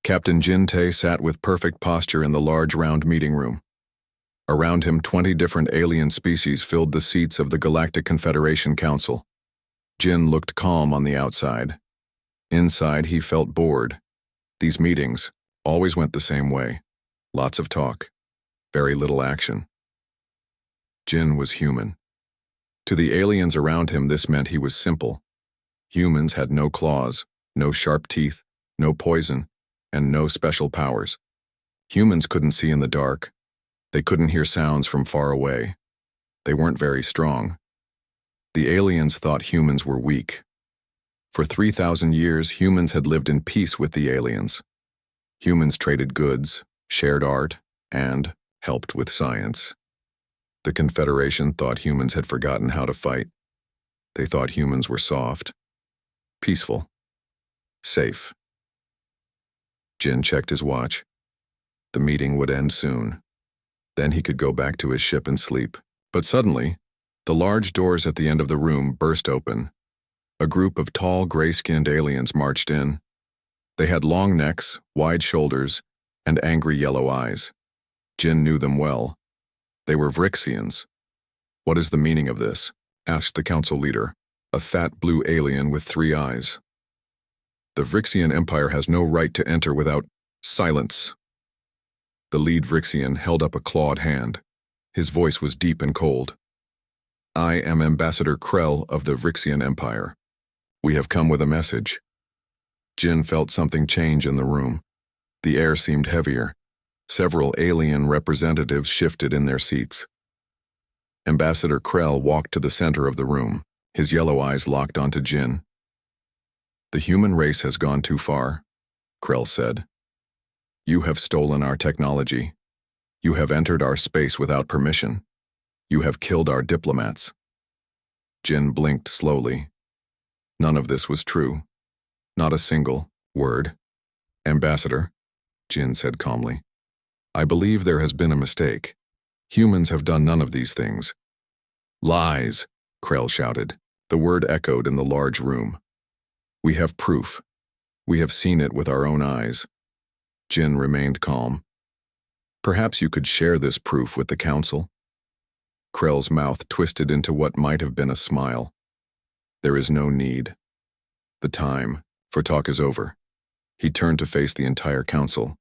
Captain Jin Tae sat with perfect posture in the large round meeting room. Around him, 20 different alien species filled the seats of the Galactic Confederation Council. Jin looked calm on the outside. Inside, he felt bored. These meetings always went the same way. Lots of talk, very little action. Jin was human. To the aliens around him, this meant he was simple. Humans had no claws, no sharp teeth, no poison, and no special powers. Humans couldn't see in the dark. They couldn't hear sounds from far away. They weren't very strong. The aliens thought humans were weak. For 3,000 years, humans had lived in peace with the aliens. Humans traded goods, shared art, and helped with science. The Confederation thought humans had forgotten how to fight. They thought humans were soft, peaceful, safe. Jin checked his watch. The meeting would end soon. Then he could go back to his ship and sleep. But suddenly, the large doors at the end of the room burst open. A group of tall, gray-skinned aliens marched in. They had long necks, wide shoulders, and angry yellow eyes. Jin knew them well. They were Vrixians. "What is the meaning of this?" asked the council leader, a fat blue alien with 3 eyes. "The Vrixian Empire has no right to enter without silence." The lead Vrixian held up a clawed hand. His voice was deep and cold. "I am Ambassador Krell of the Vrixian Empire. We have come with a message." Jin felt something change in the room. The air seemed heavier. Several alien representatives shifted in their seats. Ambassador Krell walked to the center of the room. His yellow eyes locked onto Jin. "The human race has gone too far," Krell said. "You have stolen our technology. You have entered our space without permission. You have killed our diplomats." Jin blinked slowly. None of this was true. Not a single word. "Ambassador," Jin said calmly, "I believe there has been a mistake. Humans have done none of these things." "Lies," Krell shouted. The word echoed in the large room. "We have proof. We have seen it with our own eyes." Jin remained calm. "Perhaps you could share this proof with the council?" Krell's mouth twisted into what might have been a smile. "There is no need. The time for talk is over." He turned to face the entire council.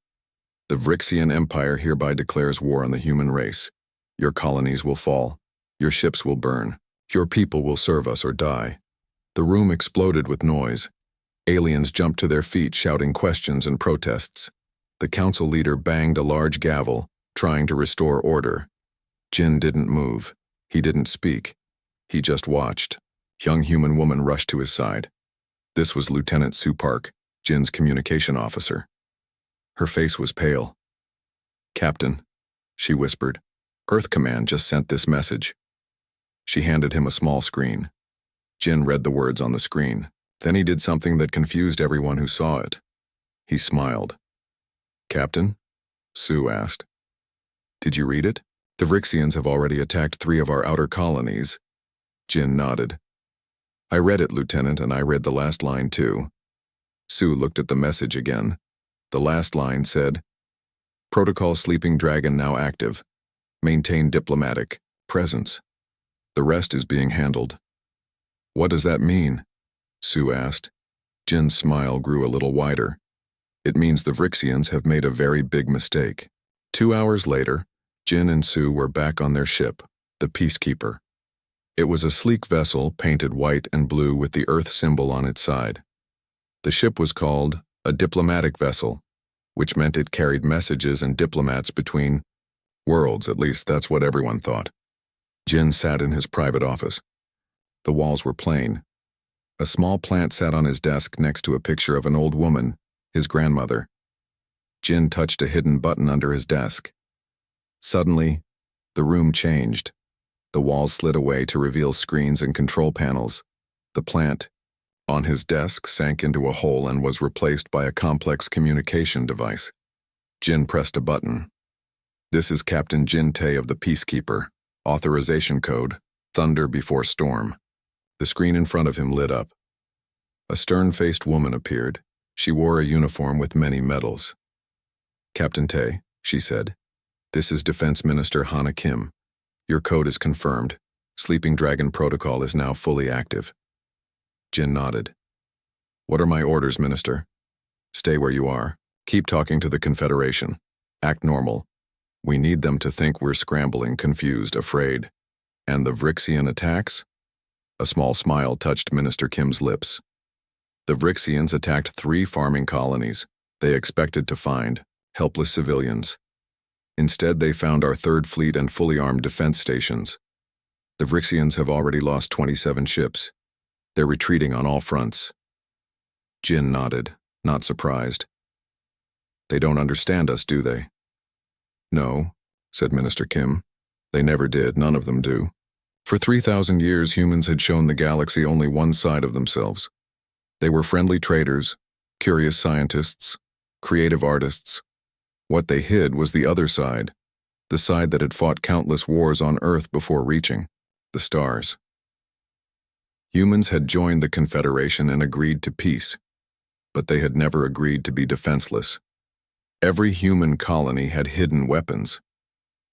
"The Vrixian Empire hereby declares war on the human race. Your colonies will fall. Your ships will burn. Your people will serve us or die." The room exploded with noise. Aliens jumped to their feet, shouting questions and protests. The council leader banged a large gavel, trying to restore order. Jin didn't move. He didn't speak. He just watched. Young human woman rushed to his side. This was Lieutenant Sue Park, Jin's communication officer. Her face was pale. "Captain," she whispered, "Earth Command just sent this message." She handed him a small screen. Jin read the words on the screen. Then he did something that confused everyone who saw it. He smiled. "Captain?" Sue asked. "Did you read it? The Vrixians have already attacked 3 of our outer colonies." Jin nodded. "I read it, Lieutenant, and I read the last line too." Sue looked at the message again. The last line said, "Protocol Sleeping Dragon now active. Maintain diplomatic presence. The rest is being handled." "What does that mean?" Sue asked. Jin's smile grew a little wider. "It means the Vrixians have made a very big mistake." 2 hours later, Jin and Sue were back on their ship, the Peacekeeper. It was a sleek vessel painted white and blue with the Earth symbol on its side. The ship was called a diplomatic vessel, which meant it carried messages and diplomats between worlds. At least that's what everyone thought. Jin sat in his private office. The walls were plain. A small plant sat on his desk next to a picture of an old woman, his grandmother. Jin touched a hidden button under his desk. Suddenly, the room changed. The walls slid away to reveal screens and control panels. The plant on his desk sank into a hole and was replaced by a complex communication device. Jin pressed a button. "This is Captain Jin Tae of the Peacekeeper. Authorization code, Thunder Before Storm." The screen in front of him lit up. A stern-faced woman appeared. She wore a uniform with many medals. "Captain Tay," she said, "this is Defense Minister Hana Kim. Your code is confirmed. Sleeping Dragon Protocol is now fully active." Jin nodded. "What are my orders, Minister?" "Stay where you are. Keep talking to the Confederation. Act normal. We need them to think we're scrambling, confused, afraid." "And the Vrixian attacks?" A small smile touched Minister Kim's lips. "The Vrixians attacked 3 farming colonies they expected to find helpless civilians. Instead, they found our 3rd Fleet and fully armed defense stations. The Vrixians have already lost 27 ships. They're retreating on all fronts." Jin nodded, not surprised. "They don't understand us, do they?" "No," said Minister Kim. "They never did, none of them do. For 3,000 years, humans had shown the galaxy only one side of themselves. They were friendly traders, curious scientists, creative artists. What they hid was the other side, the side that had fought countless wars on Earth before reaching the stars. Humans had joined the Confederation and agreed to peace, but they had never agreed to be defenseless. Every human colony had hidden weapons.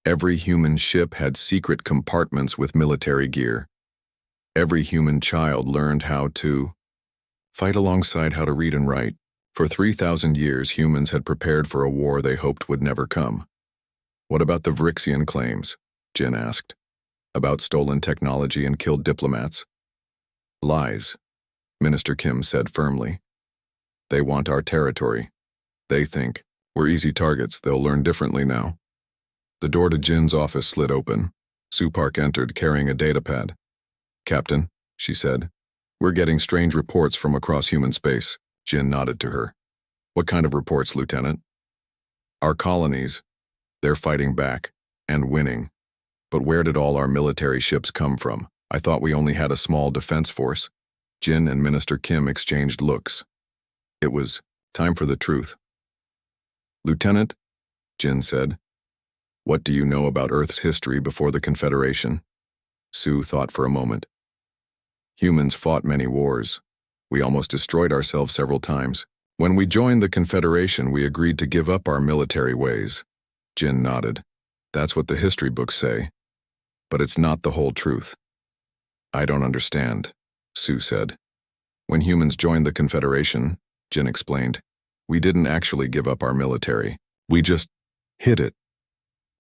Every human ship had secret compartments with military gear. Every human child learned how to fight alongside how to read and write. For 3,000 years, humans had prepared for a war they hoped would never come. "What about the Vrixian claims?" Jin asked. "About stolen technology and killed diplomats?" "Lies," Minister Kim said firmly. "They want our territory. They think we're easy targets. They'll learn differently now." The door to Jin's office slid open. Sue Park entered, carrying a datapad. "Captain," she said, "we're getting strange reports from across human space." Jin nodded to her. "What kind of reports, Lieutenant?" "Our colonies. They're fighting back, and winning. But where did all our military ships come from? I thought we only had a small defense force." Jin and Minister Kim exchanged looks. It was time for the truth. "Lieutenant," Jin said, "what do you know about Earth's history before the Confederation?" Sue thought for a moment. "Humans fought many wars. We almost destroyed ourselves several times. When we joined the Confederation, we agreed to give up our military ways." Jin nodded. "That's what the history books say. But it's not the whole truth." "I don't understand," Sue said. "When humans joined the Confederation," Jin explained, "we didn't actually give up our military. We just hid it.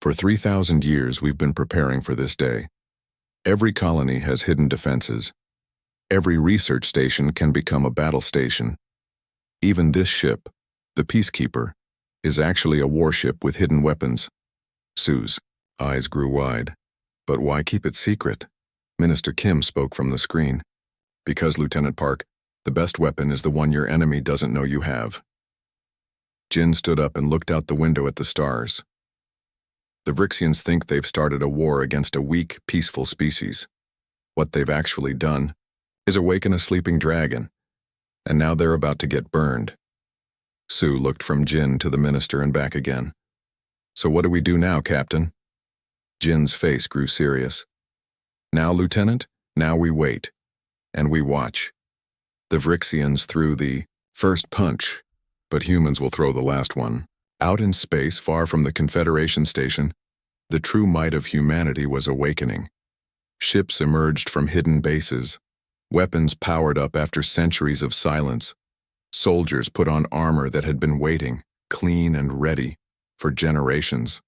For 3,000 years, we've been preparing for this day. Every colony has hidden defenses. Every research station can become a battle station. Even this ship, the Peacekeeper, is actually a warship with hidden weapons." Sue's eyes grew wide. "But why keep it secret?" Minister Kim spoke from the screen. "Because, Lieutenant Park, the best weapon is the one your enemy doesn't know you have." Jin stood up and looked out the window at the stars. "The Vrixians think they've started a war against a weak, peaceful species. What they've actually done is awaken a sleeping dragon, and now they're about to get burned." Sue looked from Jin to the minister and back again. "So what do we do now, Captain?" Jin's face grew serious. "Now, Lieutenant, now we wait. And we watch. The Vrixians threw the first punch, but humans will throw the last one. Out in space, far from the Confederation station, the true might of humanity was awakening. Ships emerged from hidden bases. Weapons powered up after centuries of silence. Soldiers put on armor that had been waiting, clean and ready, for generations.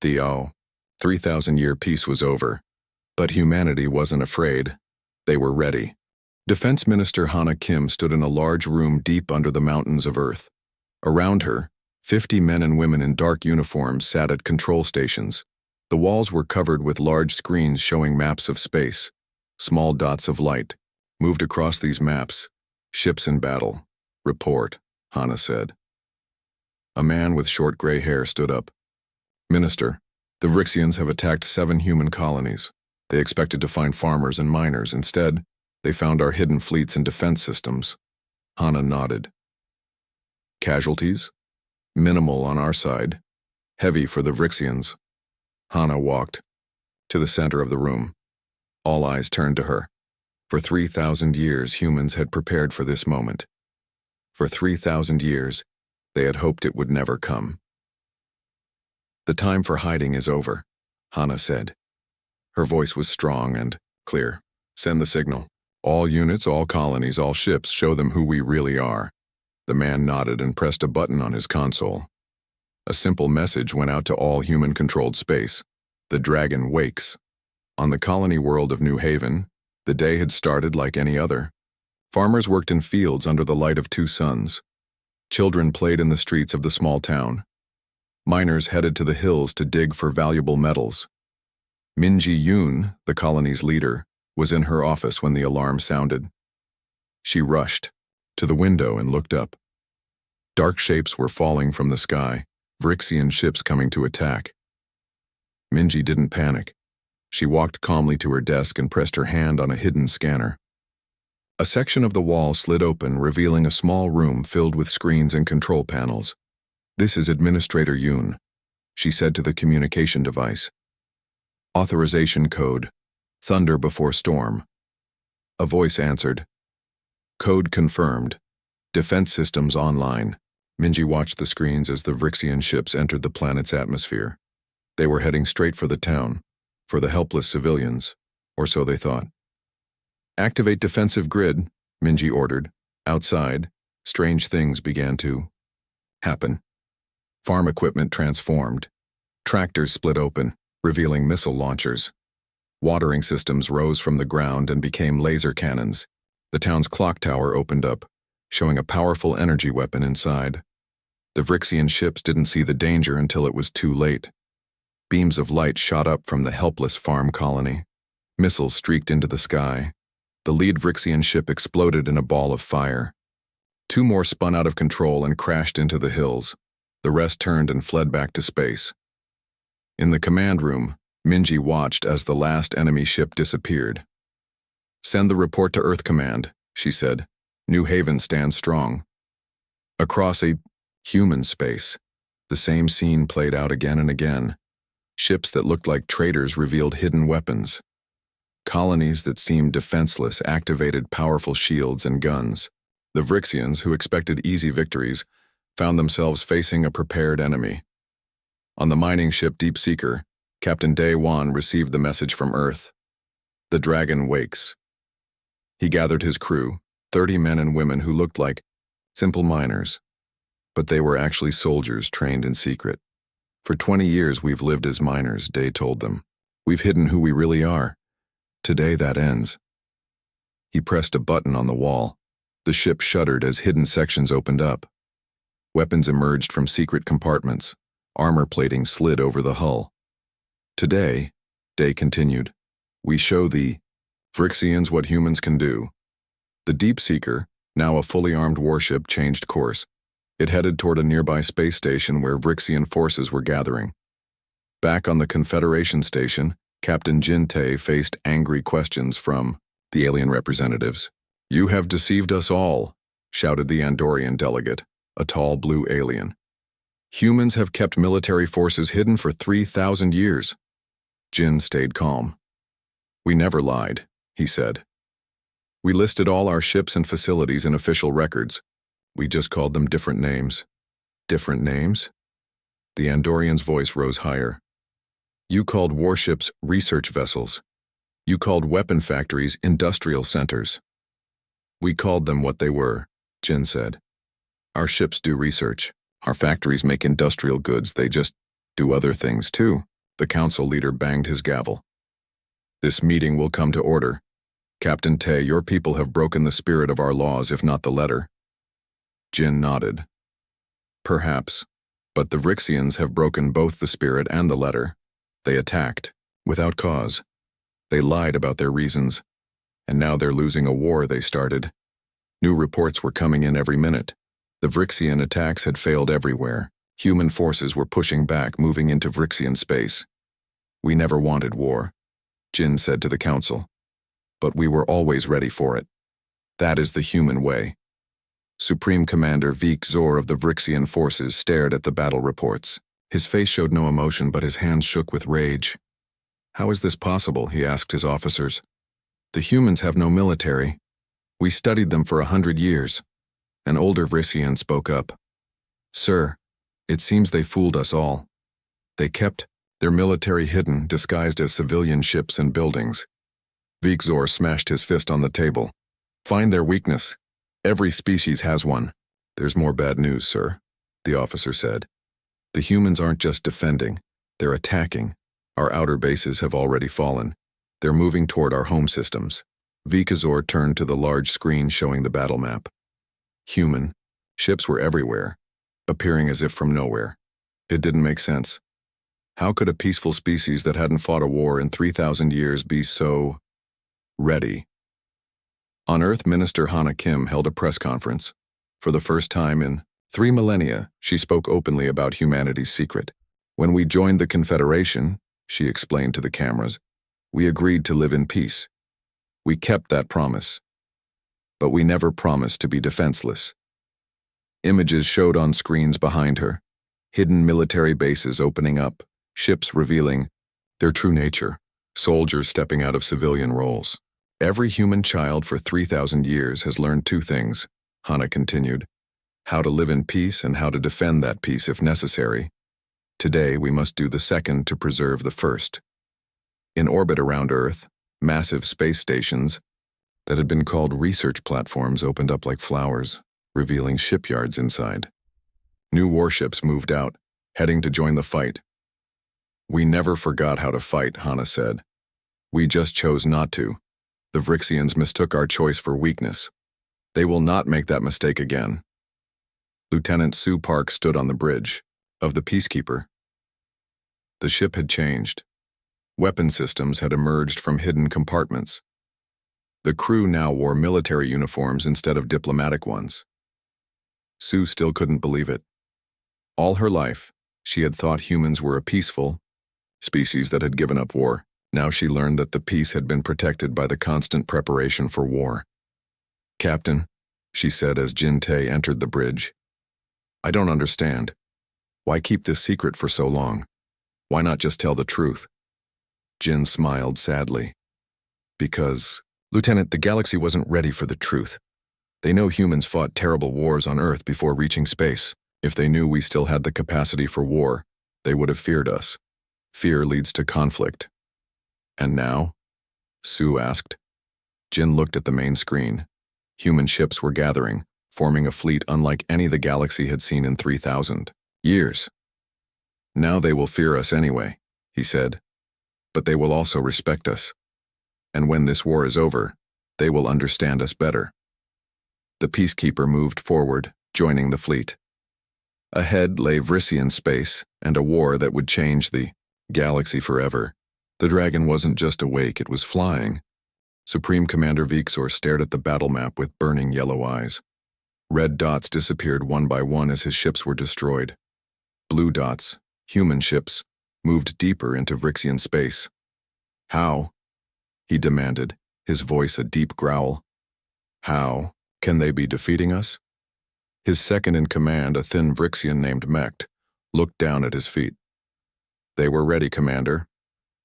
The 3,000-year peace was over, but humanity wasn't afraid. They were ready. Defense Minister Hana Kim stood in a large room deep under the mountains of Earth. Around her, 50 men and women in dark uniforms sat at control stations. The walls were covered with large screens showing maps of space. Small dots of light moved across these maps. "Ships in battle. Report," Hana said. A man with short gray hair stood up. "Minister, the Vrixians have attacked 7 human colonies. They expected to find farmers and miners. Instead, they found our hidden fleets and defense systems." Hana nodded. "Casualties? Minimal on our side. Heavy for the Vrixians." Hana walked to the center of the room. All eyes turned to her. For 3,000 years, humans had prepared for this moment. For 3,000 years, they had hoped it would never come. "The time for hiding is over," Hannah said. Her voice was strong and clear. "Send the signal. All units, all colonies, all ships, show them who we really are." The man nodded and pressed a button on his console. A simple message went out to all human-controlled space. The dragon wakes. On the colony world of New Haven, the day had started like any other. Farmers worked in fields under the light of two suns. Children played in the streets of the small town. Miners headed to the hills to dig for valuable metals. Minji Yoon, the colony's leader, was in her office when the alarm sounded. She rushed to the window and looked up. Dark shapes were falling from the sky, Vrixian ships coming to attack. Minji didn't panic. She walked calmly to her desk and pressed her hand on a hidden scanner. A section of the wall slid open, revealing a small room filled with screens and control panels. "This is Administrator Yoon," she said to the communication device. "Authorization code, thunder before storm." A voice answered. "Code confirmed. Defense systems online." Minji watched the screens as the Vrixian ships entered the planet's atmosphere. They were heading straight for the town, for the helpless civilians, or so they thought. "Activate defensive grid," Minji ordered. Outside, strange things began to happen. Farm equipment transformed. Tractors split open, revealing missile launchers. Watering systems rose from the ground and became laser cannons. The town's clock tower opened up, showing a powerful energy weapon inside. The Vrixian ships didn't see the danger until it was too late. Beams of light shot up from the helpless farm colony. Missiles streaked into the sky. The lead Vrixian ship exploded in a ball of fire. Two more spun out of control and crashed into the hills. The rest turned and fled back to space. In the command room, Minji watched as the last enemy ship disappeared. "Send the report to Earth Command," she said. "New Haven stands strong." Across a human space, the same scene played out again and again. Ships that looked like traitors revealed hidden weapons. Colonies that seemed defenseless activated powerful shields and guns. The Vrixians, who expected easy victories, found themselves facing a prepared enemy. On the mining ship Deep Seeker, Captain Dae Wan received the message from Earth. "The dragon wakes." He gathered his crew, 30 men and women who looked like simple miners, but they were actually soldiers trained in secret. "For 20 years we've lived as miners," Dae told them. "We've hidden who we really are. Today that ends." He pressed a button on the wall. The ship shuddered as hidden sections opened up. Weapons emerged from secret compartments. Armor plating slid over the hull. "Today," Dae continued, "we show the Vrixians what humans can do." The Deep Seeker, now a fully armed warship, changed course. It headed toward a nearby space station where Vrixian forces were gathering. Back on the Confederation station, Captain Jin Tae faced angry questions from the alien representatives. "You have deceived us all," shouted the Andorian delegate, a tall blue alien. "Humans have kept military forces hidden for 3,000 years. Jin stayed calm. "We never lied," he said. "We listed all our ships and facilities in official records. We just called them different names." "Different names?" The Andorian's voice rose higher. "You called warships research vessels. You called weapon factories industrial centers." "We called them what they were," Jin said. "Our ships do research. Our factories make industrial goods. They just do other things too." The council leader banged his gavel. "This meeting will come to order. Captain Tae, your people have broken the spirit of our laws, if not the letter." Jin nodded. "Perhaps, but the Vrixians have broken both the spirit and the letter. They attacked, without cause. They lied about their reasons, and now they're losing a war they started. New reports were coming in every minute. The Vrixian attacks had failed everywhere. Human forces were pushing back, moving into Vrixian space. We never wanted war," Jin said to the council. "But we were always ready for it. That is the human way." Supreme Commander Vik Zor of the Vrixian forces stared at the battle reports. His face showed no emotion, but his hands shook with rage. "How is this possible?" he asked his officers. The humans have no military. We studied them for 100 years. An older Vrissian spoke up. Sir, it seems they fooled us all. They kept their military hidden, disguised as civilian ships and buildings. Vikzor smashed his fist on the table. Find their weakness. Every species has one. There's more bad news, sir, the officer said. The humans aren't just defending, they're attacking. Our outer bases have already fallen. They're moving toward our home systems. Vikzor turned to the large screen showing the battle map. Human ships were everywhere, appearing as if from nowhere. It didn't make sense. How could a peaceful species that hadn't fought a war in 3,000 years be so ready? On Earth, Minister Hana Kim held a press conference. For the first time in 3 millennia, she spoke openly about humanity's secret. When we joined the Confederation, she explained to the cameras, we agreed to live in peace. We kept that promise. But we never promised to be defenseless. Images showed on screens behind her, hidden military bases opening up, ships revealing their true nature, soldiers stepping out of civilian roles. Every human child for 3,000 years has learned 2 things, Hana continued, how to live in peace and how to defend that peace if necessary. Today we must do the second to preserve the first. In orbit around Earth, massive space stations that had been called research platforms opened up like flowers, revealing shipyards inside. New warships moved out, heading to join the fight. We never forgot how to fight, Hana said. We just chose not to. The Vrixians mistook our choice for weakness. They will not make that mistake again. Lieutenant Sue Park stood on the bridge of the Peacekeeper. The ship had changed. Weapon systems had emerged from hidden compartments. The crew now wore military uniforms instead of diplomatic ones. Sue still couldn't believe it. All her life, she had thought humans were a peaceful species that had given up war. Now she learned that the peace had been protected by the constant preparation for war. Captain, she said as Jin Tae entered the bridge, I don't understand. Why keep this secret for so long? Why not just tell the truth? Jin smiled sadly. Because, Lieutenant, the galaxy wasn't ready for the truth. They know humans fought terrible wars on Earth before reaching space. If they knew we still had the capacity for war, they would have feared us. Fear leads to conflict. And now? Sue asked. Jin looked at the main screen. Human ships were gathering, forming a fleet unlike any the galaxy had seen in 3,000 years. Now they will fear us anyway, he said. But they will also respect us. And when this war is over, they will understand us better. The Peacekeeper moved forward, joining the fleet. Ahead lay Vrissian space and a war that would change the galaxy forever. The dragon wasn't just awake, it was flying. Supreme Commander Vikzor stared at the battle map with burning yellow eyes. Red dots disappeared one by one as his ships were destroyed. Blue dots, human ships, moved deeper into Vrixian space. How? He demanded, his voice a deep growl. How can they be defeating us? His second-in-command, a thin Vrixian named Mecht, looked down at his feet. They were ready, Commander.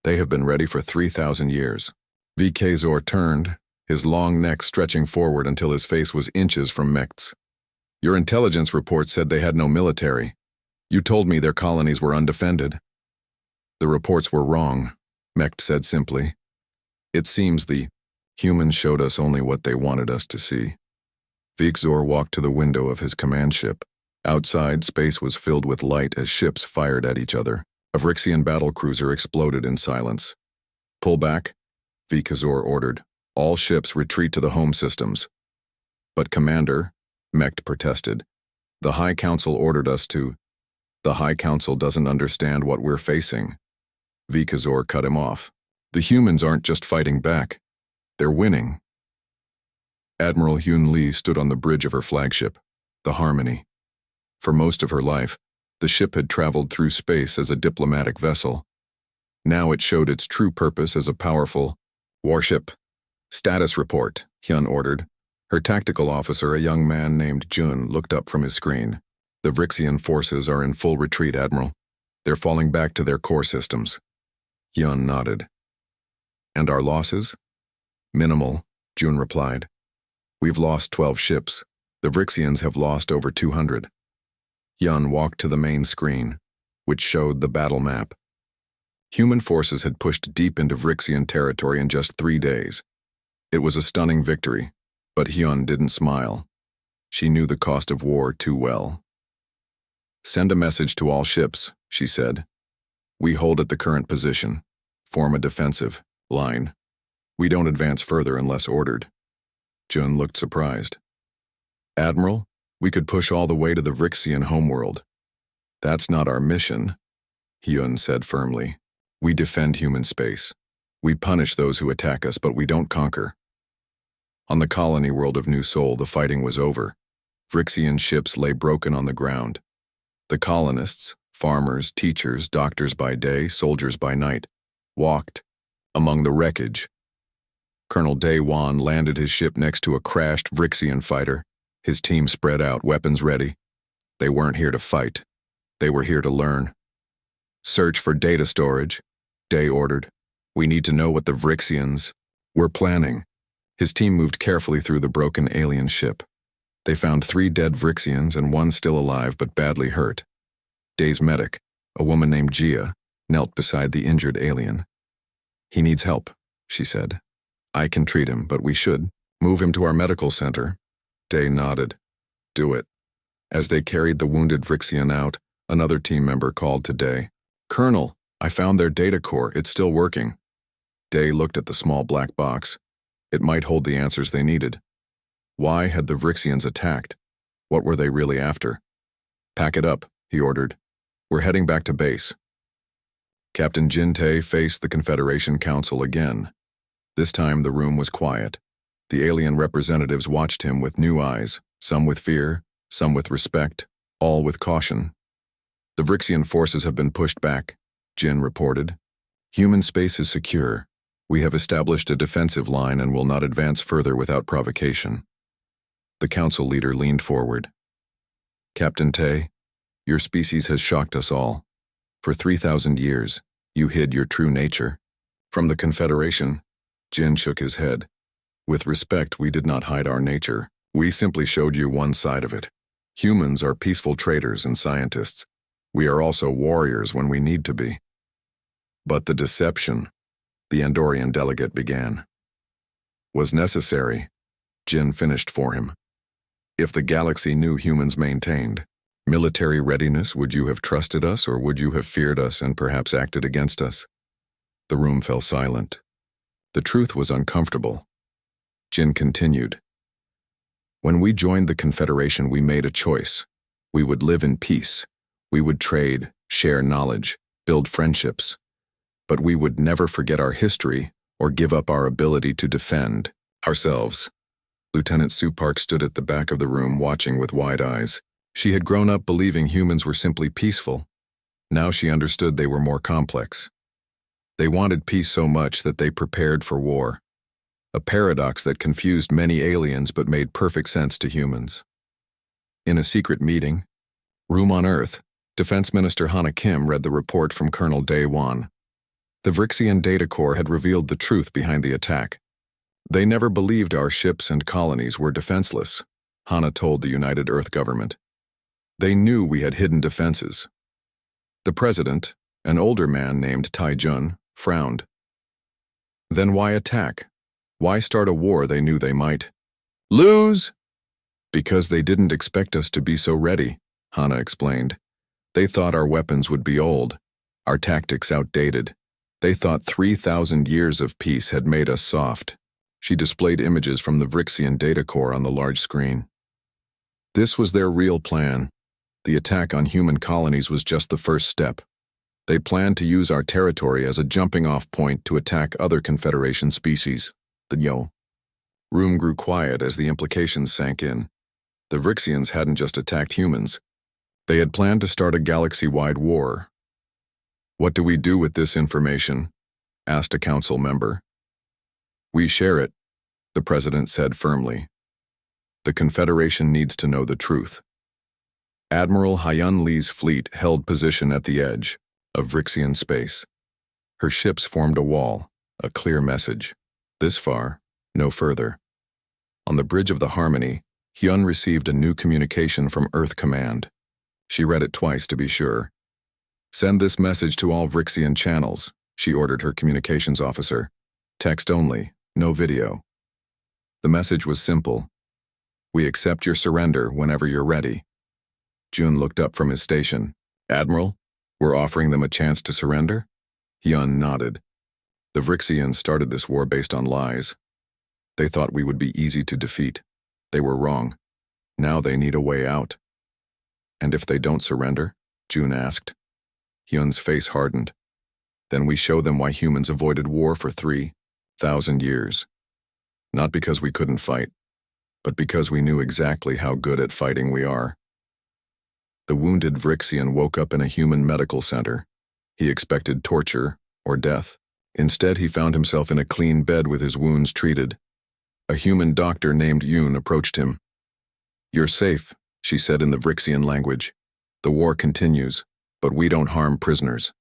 They have been ready for 3,000 years. Vikzor turned, his long neck stretching forward until his face was inches from Mecht's. Your intelligence report said they had no military. You told me their colonies were undefended. The reports were wrong, Mecht said simply. It seems the humans showed us only what they wanted us to see. Vikzor walked to the window of his command ship. Outside, space was filled with light as ships fired at each other. A Vrixian battlecruiser exploded in silence. Pull back, Vikzor ordered. All ships retreat to the home systems. But Commander, Mecht protested, the High Council ordered us to. The High Council doesn't understand what we're facing. Vikzor cut him off. The humans aren't just fighting back. They're winning. Admiral Hyun Lee stood on the bridge of her flagship, the Harmony. For most of her life, the ship had traveled through space as a diplomatic vessel. Now it showed its true purpose as a powerful warship. Status report, Hyun ordered. Her tactical officer, a young man named Jun, looked up from his screen. The Vrixian forces are in full retreat, Admiral. They're falling back to their core systems. Hyun nodded. And our losses? Minimal, June replied. We've lost 12 ships. The Vrixians have lost over 200. Hyun walked to the main screen, which showed the battle map. Human forces had pushed deep into Vrixian territory in just 3 days. It was a stunning victory, but Hyun didn't smile. She knew the cost of war too well. Send a message to all ships, she said. We hold at the current position. Form a defensive line. We don't advance further unless ordered. Jun looked surprised. Admiral, we could push all the way to the Vrixian homeworld. That's not our mission, Hyun said firmly. We defend human space. We punish those who attack us, but we don't conquer. On the colony world of New Sol, the fighting was over. Vrixian ships lay broken on the ground. The colonists, farmers, teachers, doctors by day, soldiers by night, walked among the wreckage. Colonel Dae-won landed his ship next to a crashed Vrixian fighter. His team spread out, weapons ready. They weren't here to fight. They were here to learn. Search for data storage, Dae ordered. We need to know what the Vrixians were planning. His team moved carefully through the broken alien ship. They found 3 dead Vrixians and 1 still alive but badly hurt. Dae's medic, a woman named Gia, knelt beside the injured alien. He needs help, she said. I can treat him, but we should move him to our medical center. Dae nodded. Do it. As they carried the wounded Vrixian out, another team member called to Dae. Colonel, I found their data core. It's still working. Dae looked at the small black box. It might hold the answers they needed. Why had the Vrixians attacked? What were they really after? Pack it up, he ordered. We're heading back to base. Captain Jin-tae faced the Confederation Council again. This time the room was quiet. The alien representatives watched him with new eyes, some with fear, some with respect, all with caution. The Vrixian forces have been pushed back, Jin reported. Human space is secure. We have established a defensive line and will not advance further without provocation. The council leader leaned forward. Captain Tae, your species has shocked us all. For 3,000 years, you hid your true nature. From the Confederation, Jin shook his head. With respect, we did not hide our nature. We simply showed you one side of it. Humans are peaceful traders and scientists. We are also warriors when we need to be. But the deception, the Andorian delegate began, was necessary. Jin finished for him. If the galaxy knew humans maintained military readiness, would you have trusted us or would you have feared us and perhaps acted against us? The room fell silent. The truth was uncomfortable. Jin continued. When we joined the Confederation, we made a choice. We would live in peace. We would trade, share knowledge, build friendships. But we would never forget our history or give up our ability to defend ourselves. Lieutenant Sue Park stood at the back of the room watching with wide eyes. She had grown up believing humans were simply peaceful. Now she understood they were more complex. They wanted peace so much that they prepared for war. A paradox that confused many aliens but made perfect sense to humans. In a secret meeting, room on Earth, Defense Minister Hana Kim read the report from Colonel Dae-won. The Vrixian Data Corps had revealed the truth behind the attack. They never believed our ships and colonies were defenseless, Hana told the United Earth government. They knew we had hidden defenses. The president, an older man named Tai-jun, frowned. Then why attack? Why start a war they knew they might lose? Because they didn't expect us to be so ready, Hana explained. They thought our weapons would be old, our tactics outdated. They thought 3,000 years of peace had made us soft. She displayed images from the Vrixian Data Corps on the large screen. This was their real plan. The attack on human colonies was just the first step. They planned to use our territory as a jumping-off point to attack other Confederation species. The room grew quiet as the implications sank in. The Vrixians hadn't just attacked humans. They had planned to start a galaxy-wide war. What do we do with this information? Asked a council member. We share it, the president said firmly. The Confederation needs to know the truth. Admiral Hyun Lee's fleet held position at the edge of Vrixian space. Her ships formed a wall, a clear message. This far, No further. On the bridge of the Harmony, Hyun received a new communication from Earth Command. She read it twice to be sure. "Send this message to all Vrixian channels," she ordered her communications officer. "Text only, no video." The message was simple. "We accept your surrender whenever you're ready." Jun looked up from his station. "Admiral, we're offering them a chance to surrender?" Hyun nodded. "The Vrixians started this war based on lies. They thought we would be easy to defeat. They were wrong. Now they need a way out." "And if they don't surrender?" Jun asked. Hyun's face hardened. "Then we show them why humans avoided war for 3,000 years. Not because we couldn't fight, but because we knew exactly how good at fighting we are." The wounded Vrixian woke up in a human medical center. He expected torture or death. Instead, he found himself in a clean bed with his wounds treated. A human doctor named Yoon approached him. "You're safe," she said in the Vrixian language. "The war continues, but we don't harm prisoners."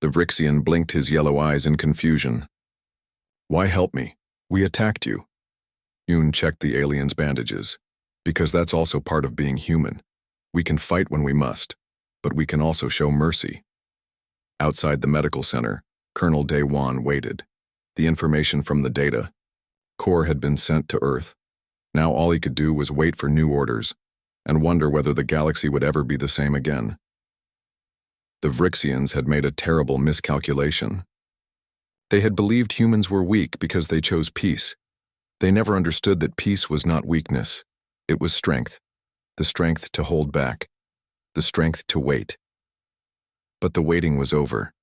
The Vrixian blinked his yellow eyes in confusion. "Why help me? We attacked you." Yoon checked the alien's bandages. "Because that's also part of being human. We can fight when we must, but we can also show mercy." Outside the medical center, Colonel Daewon waited. The information from the data core had been sent to Earth. Now all he could do was wait for new orders and wonder whether the galaxy would ever be the same again. The Vrixians had made a terrible miscalculation. They had believed humans were weak because they chose peace. They never understood that peace was not weakness. It was strength. The strength to hold back. The strength to wait. But the waiting was over.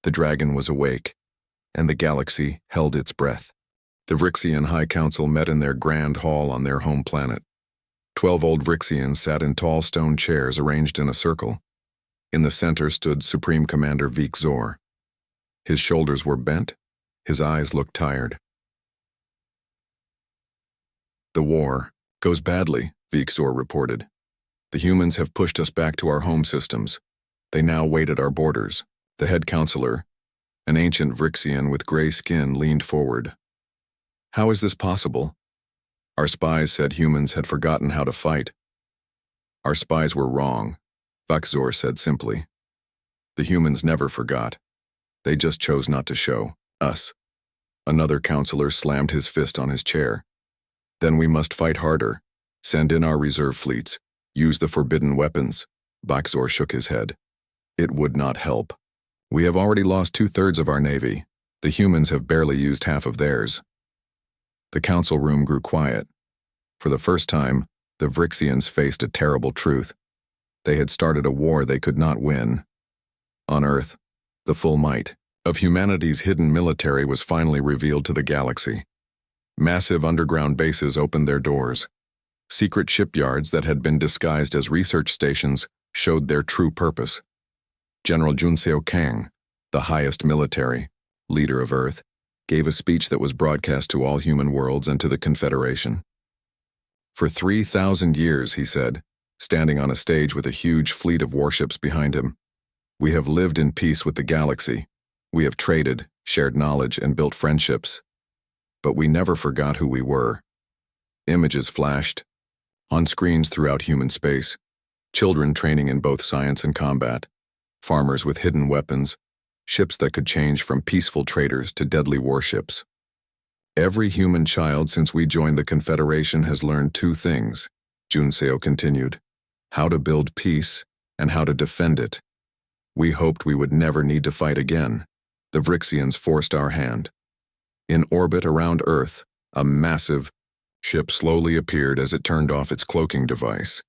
The dragon was awake, and the galaxy held its breath. The Vrixian High Council met in their grand hall on their home planet. 12 old Vrixians sat in tall stone chairs arranged in a circle. In the center stood Supreme Commander Vik Zor. His shoulders were bent, his eyes looked tired. "The war goes badly," Vik Zor reported. "The humans have pushed us back to our home systems. They now wait at our borders." The head counselor, an ancient Vrixian with gray skin, leaned forward. "How is this possible? Our spies said humans had forgotten how to fight." "Our spies were wrong," Vik Zor said simply. "The humans never forgot. They just chose not to show us." Another counselor slammed his fist on his chair. "Then we must fight harder. Send in our reserve fleets. Use the forbidden weapons." Vik Zor shook his head. "It would not help. We have already lost 2/3 of our navy. The humans have barely used half of theirs." The council room grew quiet. For the first time, the Vrixians faced a terrible truth. They had started a war they could not win. On Earth, the full might of humanity's hidden military was finally revealed to the galaxy. Massive underground bases opened their doors. Secret shipyards that had been disguised as research stations showed their true purpose. General Junseo Kang, the highest military leader of Earth, gave a speech that was broadcast to all human worlds and to the Confederation. "For 3,000 years," he said, standing on a stage with a huge fleet of warships behind him, "we have lived in peace with the galaxy. We have traded, shared knowledge, and built friendships. But we never forgot who we were." Images flashed on screens throughout human space. Children training in both science and combat. Farmers with hidden weapons. Ships that could change from peaceful traders to deadly warships. "Every human child since we joined the Confederation has learned 2 things," Junseo continued. "How to build peace and how to defend it. We hoped we would never need to fight again." The Vrixians forced our hand. In orbit around Earth, a massive ship slowly appeared as it turned off its cloaking device.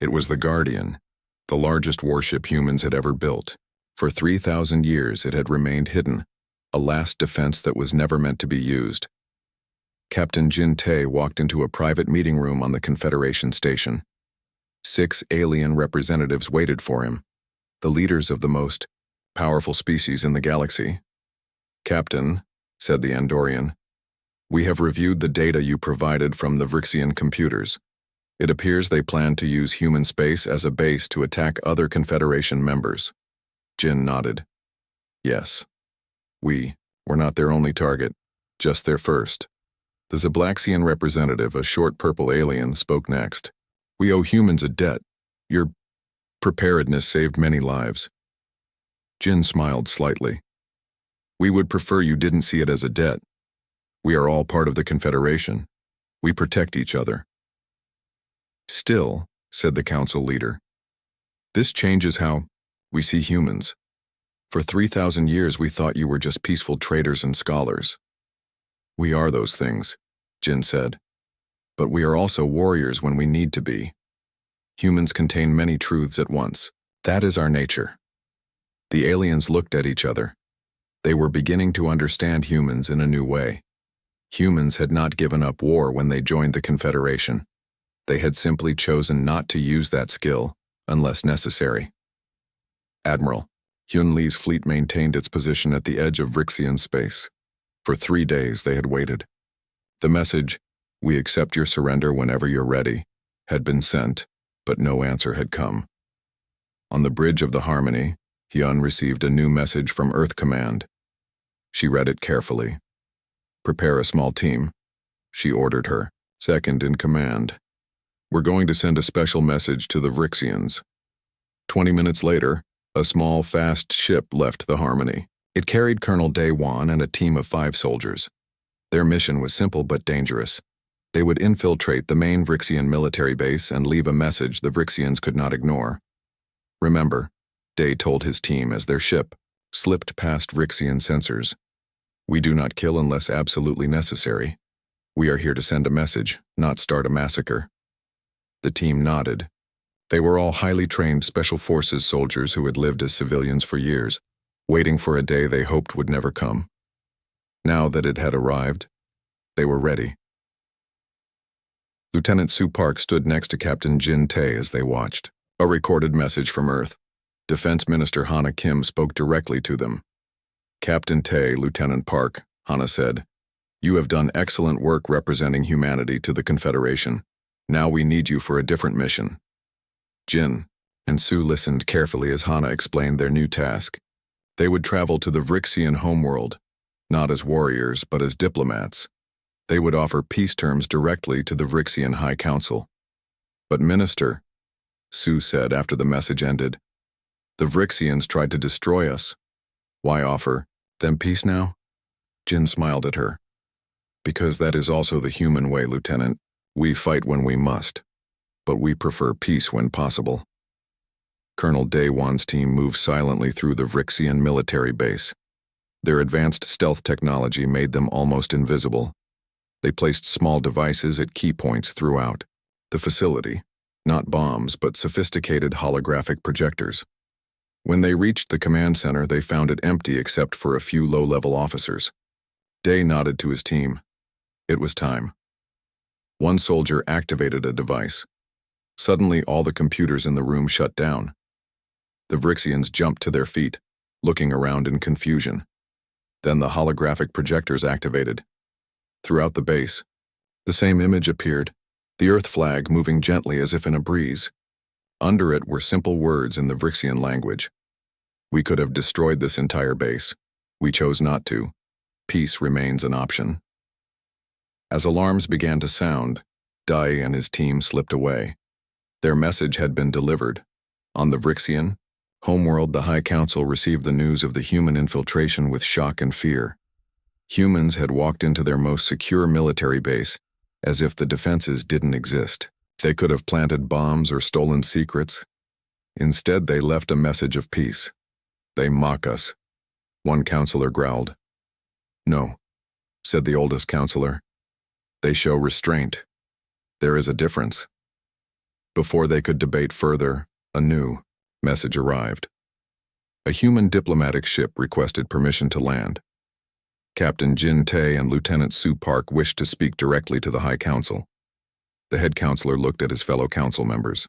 It was the Guardian, the largest warship humans had ever built. For 3,000 years it had remained hidden, a last defense that was never meant to be used. Captain Jin Tae walked into a private meeting room on the Confederation station. 6 alien representatives waited for him, the leaders of the most powerful species in the galaxy. "Captain," said the Andorian, "we have reviewed the data you provided from the Vrixian computers. It appears they plan to use human space as a base to attack other Confederation members." Jin nodded. "Yes. We're not their only target. just their first. The Zablaxian representative, a short purple alien, spoke next. We owe humans a debt. Your preparedness saved many lives. Jin smiled slightly. We would prefer you didn't see it as a debt. We are all part of the Confederation. We protect each other. Still, said the council leader, this changes how we see humans. For 3,000 years we thought you were just peaceful traders and scholars. We are those things, Jin said. But we are also warriors when we need to be. Humans contain many truths at once. That is our nature. The aliens looked at each other. They were beginning to understand humans in a new way. Humans had not given up war when they joined the Confederation. They had simply chosen not to use that skill, unless necessary. Admiral, Hyun Lee's fleet maintained its position at the edge of Vrixian space. For 3 days they had waited. The message, "We accept your surrender whenever you're ready," had been sent, but no answer had come. On the bridge of the Harmony, Hyun received a new message from Earth Command. She read it carefully. Prepare a small team, she ordered her, second in command. We're going to send a special message to the Vrixians. 20 minutes later, a small, fast ship left the Harmony. It carried Colonel Daewon and a team of 5 soldiers. Their mission was simple but dangerous. They would infiltrate the main Vrixian military base and leave a message the Vrixians could not ignore. Remember, Day told his team as their ship slipped past Vrixian sensors. We do not kill unless absolutely necessary. We are here to send a message, not start a massacre. The team nodded. They were all highly trained Special Forces soldiers who had lived as civilians for years, waiting for a day they hoped would never come. Now that it had arrived, they were ready. Lieutenant Soo Park stood next to Captain Jin Tae as they watched. A recorded message from Earth. Defense Minister Hana Kim spoke directly to them. Captain Tae, Lieutenant Park, Hana said, you have done excellent work representing humanity to the Confederation. Now we need you for a different mission. Jin and Soo listened carefully as Hana explained their new task. They would travel to the Vrixian homeworld, not as warriors but as diplomats. They would offer peace terms directly to the Vrixian High Council. But Minister, Soo said after the message ended, the Vrixians tried to destroy us. Why offer them peace now? Jin smiled at her. Because that is also the human way, Lieutenant. We fight when we must, but we prefer peace when possible. Colonel Daewon's team moved silently through the Vrixian military base. Their advanced stealth technology made them almost invisible. They placed small devices at key points throughout the facility, not bombs, but sophisticated holographic projectors. When they reached the command center, they found it empty except for a few low-level officers. Day nodded to his team. It was time. One soldier activated a device. Suddenly, all the computers in the room shut down. The Vrixians jumped to their feet, looking around in confusion. Then the holographic projectors activated. Throughout the base, the same image appeared, the Earth flag moving gently as if in a breeze. Under it were simple words in the Vrixian language. We could have destroyed this entire base. We chose not to. Peace remains an option. As alarms began to sound, Dai and his team slipped away. Their message had been delivered. On the Vrixian homeworld, the High Council received the news of the human infiltration with shock and fear. Humans had walked into their most secure military base, as if the defenses didn't exist. They could have planted bombs or stolen secrets. Instead, they left a message of peace. They mock us. One counselor growled. No, said the oldest counselor. They show restraint. There is a difference. Before they could debate further, a new message arrived. A human diplomatic ship requested permission to land. Captain Jin Tae and Lieutenant Soo Park wished to speak directly to the High Council. The head counselor looked at his fellow council members.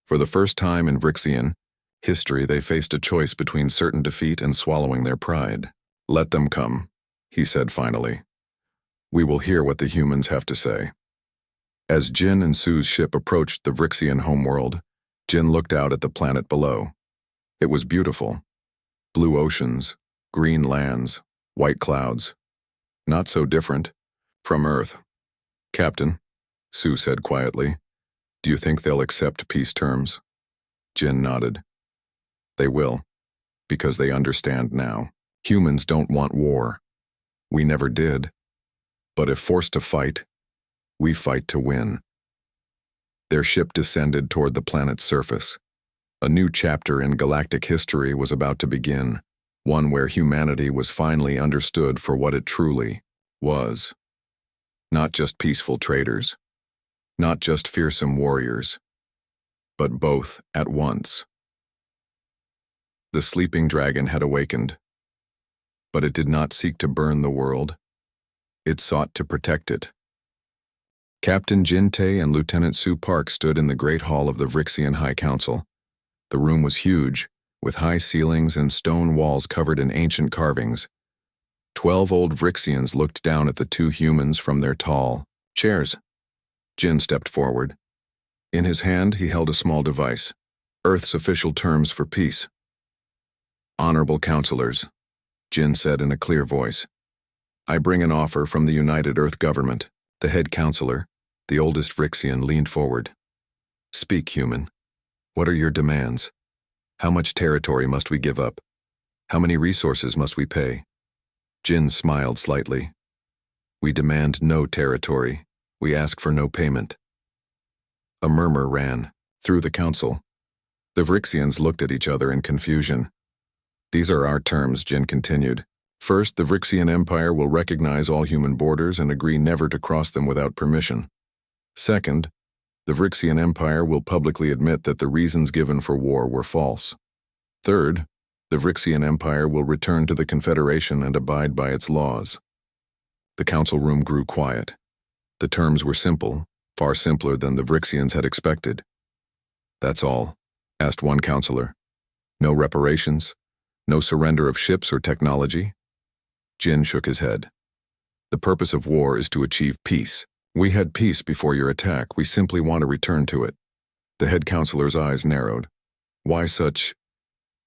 For the first time in Vrixian history, they faced a choice between certain defeat and swallowing their pride. Let them come, he said finally. We will hear what the humans have to say. As Jin and Soo's ship approached the Vrixian homeworld, Jin looked out at the planet below. It was beautiful. Blue oceans, green lands, white clouds. Not so different. From Earth. Captain, Sue said quietly, do you think they'll accept peace terms? Jin nodded. They will, because they understand now. Humans don't want war. We never did. But if forced to fight, we fight to win. Their ship descended toward the planet's surface. A new chapter in galactic history was about to begin, one where humanity was finally understood for what it truly was. Not just peaceful traders, not just fearsome warriors, but both at once. The sleeping dragon had awakened, but it did not seek to burn the world. It sought to protect it. Captain Jin Tae and Lieutenant Sue Park stood in the Great Hall of the Vrixian High Council. The room was huge, with high ceilings and stone walls covered in ancient carvings. 12 old Vrixians looked down at the two humans from their tall chairs. Jin stepped forward. In his hand, he held a small device, Earth's official terms for peace. Honorable counselors, Jin said in a clear voice, I bring an offer from the United Earth government. The head counselor, the oldest Vrixian, leaned forward. Speak, human. What are your demands? How much territory must we give up? How many resources must we pay? Jin smiled slightly. We demand no territory. We ask for no payment. A murmur ran through the council. The Vrixians looked at each other in confusion. These are our terms, Jin continued. First, the Vrixian Empire will recognize all human borders and agree never to cross them without permission. Second, the Vrixian Empire will publicly admit that the reasons given for war were false. Third, the Vrixian Empire will return to the Confederation and abide by its laws. The council room grew quiet. The terms were simple, far simpler than the Vrixians had expected. That's all, asked one counselor. No reparations? No surrender of ships or technology? Jin shook his head. The purpose of war is to achieve peace. We had peace before your attack. We simply want to return to it. The head counselor's eyes narrowed. Why such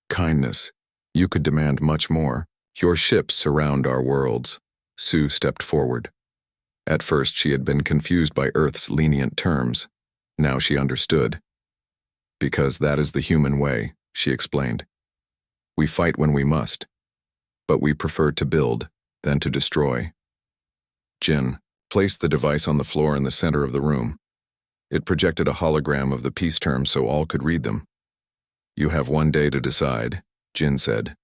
kindness? You could demand much more. Your ships surround our worlds. Sue stepped forward. At first she had been confused by Earth's lenient terms. Now she understood. Because that is the human way, she explained. We fight when we must, but we prefer to build than to destroy. Jin placed the device on the floor in the center of the room. It projected a hologram of the peace terms so all could read them. You have 1 day to decide, Jin said.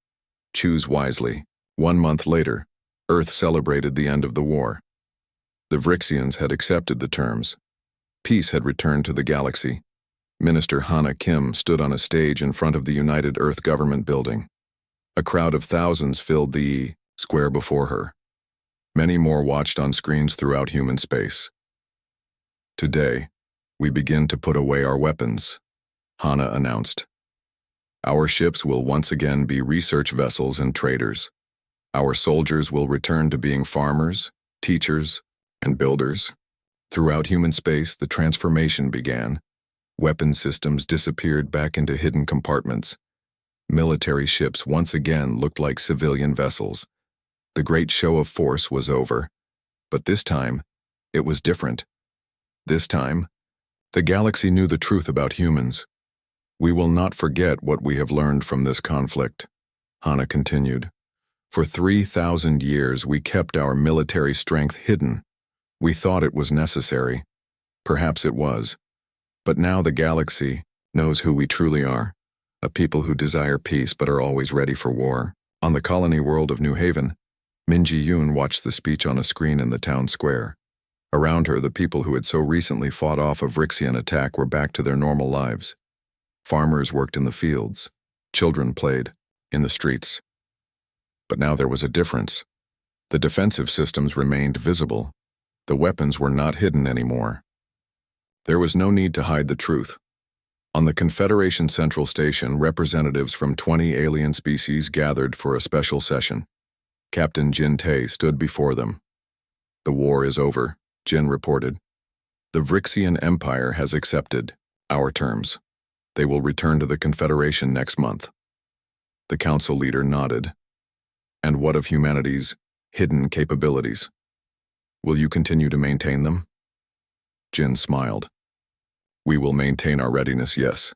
Choose wisely. 1 month later, Earth celebrated the end of the war. The Vrixians had accepted the terms. Peace had returned to the galaxy. Minister Hana Kim stood on a stage in front of the United Earth Government building. A crowd of thousands filled the square before her. Many more watched on screens throughout human space. Today, we begin to put away our weapons, Hana announced. Our ships will once again be research vessels and traders. Our soldiers will return to being farmers, teachers, and builders. Throughout human space, the transformation began. Weapon systems disappeared back into hidden compartments. Military ships once again looked like civilian vessels. The great show of force was over. But this time, it was different. This time, the galaxy knew the truth about humans. We will not forget what we have learned from this conflict, Hana continued. For 3,000 years, we kept our military strength hidden. We thought it was necessary. Perhaps it was. But now the galaxy knows who we truly are, a people who desire peace but are always ready for war. On the colony world of New Haven, Min Ji-yoon watched the speech on a screen in the town square. Around her, the people who had so recently fought off a Vrixian attack were back to their normal lives. Farmers worked in the fields. Children played in the streets. But now there was a difference. The defensive systems remained visible. The weapons were not hidden anymore. There was no need to hide the truth. On the Confederation Central Station, representatives from 20 alien species gathered for a special session. Captain Jin Tae stood before them. The war is over, Jin reported. The Vrixian Empire has accepted our terms. They will return to the Confederation next month. The council leader nodded. And what of humanity's hidden capabilities. Will you continue to maintain them? Jin smiled. We will maintain our readiness, yes,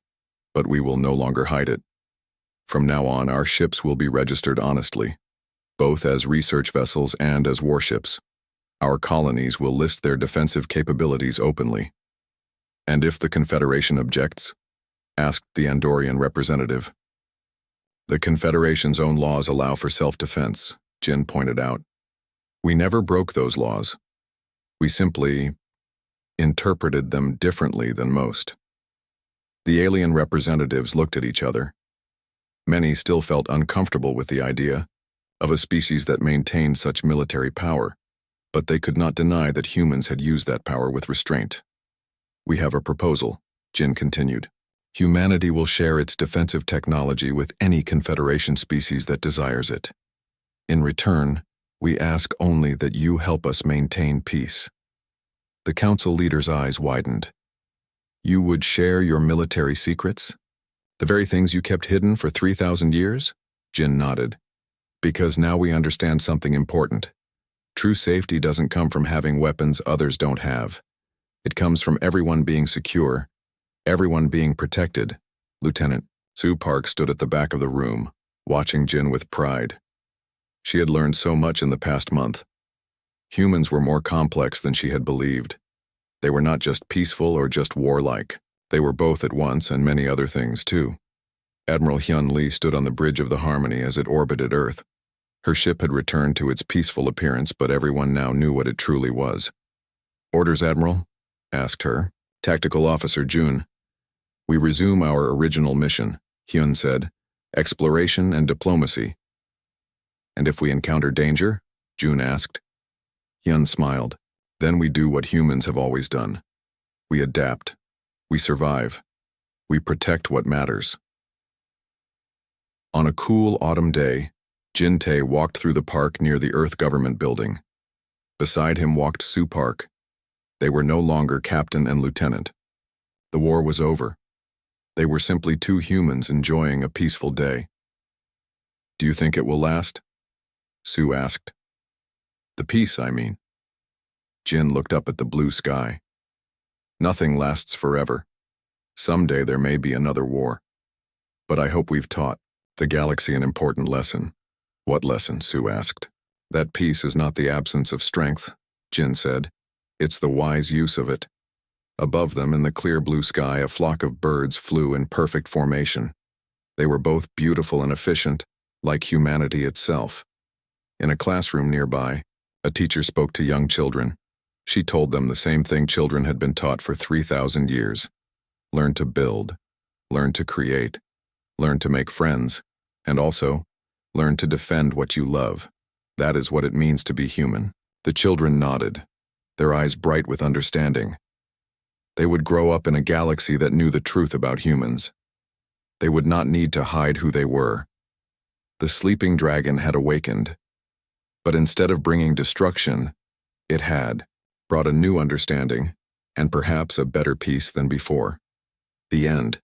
but we will no longer hide it. From now on, our ships will be registered honestly, both as research vessels and as warships. Our colonies will list their defensive capabilities openly. And if the Confederation objects? Asked the Andorian representative. The Confederation's own laws allow for self-defense, Jin pointed out. We never broke those laws. We simply interpreted them differently than most. The alien representatives looked at each other. Many still felt uncomfortable with the idea of a species that maintained such military power, but they could not deny that humans had used that power with restraint. We have a proposal, Jin continued. Humanity will share its defensive technology with any Confederation species that desires it. In return, we ask only that you help us maintain peace. The Council leader's eyes widened. You would share your military secrets? The very things you kept hidden for 3,000 years? Jin nodded. Because now we understand something important. True safety doesn't come from having weapons others don't have. It comes from everyone being secure, everyone being protected. Lieutenant Sue Park stood at the back of the room, watching Jin with pride. She had learned so much in the past month. Humans were more complex than she had believed. They were not just peaceful or just warlike. They were both at once and many other things too. Admiral Hyun Lee stood on the bridge of the Harmony as it orbited Earth. Her ship had returned to its peaceful appearance, but everyone now knew what it truly was. Orders, Admiral? Asked her. Tactical Officer Jun. We resume our original mission, Hyun said. Exploration and diplomacy. And if we encounter danger? Jun asked. Hyun smiled. Then we do what humans have always done. We adapt. We survive. We protect what matters. On a cool autumn day, Jin Tae walked through the park near the Earth Government building. Beside him walked Sue Park. They were no longer captain and lieutenant. The war was over. They were simply two humans enjoying a peaceful day. Do you think it will last? Sue asked. The peace, I mean. Jin looked up at the blue sky. Nothing lasts forever. Someday there may be another war. But I hope we've taught the galaxy an important lesson. What lesson? Sue asked. That peace is not the absence of strength, Jin said. It's the wise use of it. Above them, in the clear blue sky, a flock of birds flew in perfect formation. They were both beautiful and efficient, like humanity itself. In a classroom nearby, a teacher spoke to young children. She told them the same thing children had been taught for 3,000 years. Learn to build, learn to create, learn to make friends, and also, learn to defend what you love. That is what it means to be human. The children nodded, their eyes bright with understanding. They would grow up in a galaxy that knew the truth about humans. They would not need to hide who they were. The sleeping dragon had awakened. But instead of bringing destruction, it had brought a new understanding, and perhaps a better peace than before. The end.